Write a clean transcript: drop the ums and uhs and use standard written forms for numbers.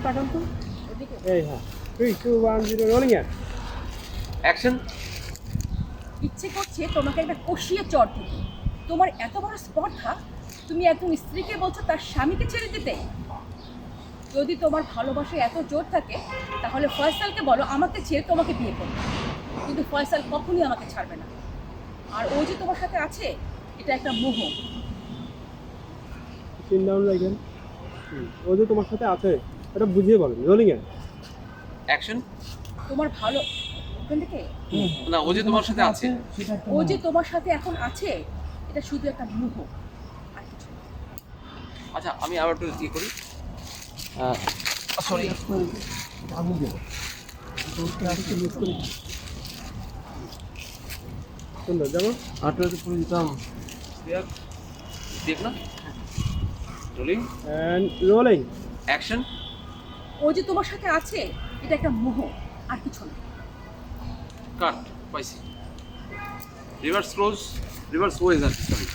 তাকান তো। ওদিকে এই হ্যাঁ 3 2 1 0 রোলিং এট। অ্যাকশন। ইচ্ছে করছে তোমাকে একটা কষিয়ে চড় দিতে। তোমার এত বড় স্পর্ধা, তুমি একজন স্ত্রীকে বলছো তার স্বামীকে ছেড়ে দিতে। যদি তোমার ভালোবাসায় এত জোর থাকে তাহলে ফয়সালকে বলো আমাকে ছেড়ে তোমাকে বিয়ে করবে, কিন্তু ফয়সাল কখনোই আমাকে ছাড়বে না। আর ও যে তোমার সাথে আছে এটা একটা মোহ। চিন ডাউন রাখেন। ও যে তোমার সাথে আছে এটা বুঝিয়ে বলেন রোলিং এট। অ্যাকশন। তোমার ভালো ওখান থেকে না, ও যে তোমার সাথে আছে। ও যে তোমার সাথে এখন আছে এটা শুধু একটা মোহ, আর কিছু না। আচ্ছা, আমি আবার একটু ইয়ে করি। সরি। সুন্দর যাবো। আটটা তো পুরো দিতাম। দেখ না। রোলিং। And rolling. অ্যাকশন। ও যে তোমার সাথে আছে এটা একটা মোহ, আর কিছু না। কাট পাইছি। রিভার্স ক্লোজ, রিভার্স ওয়েজ আর কি, সরি।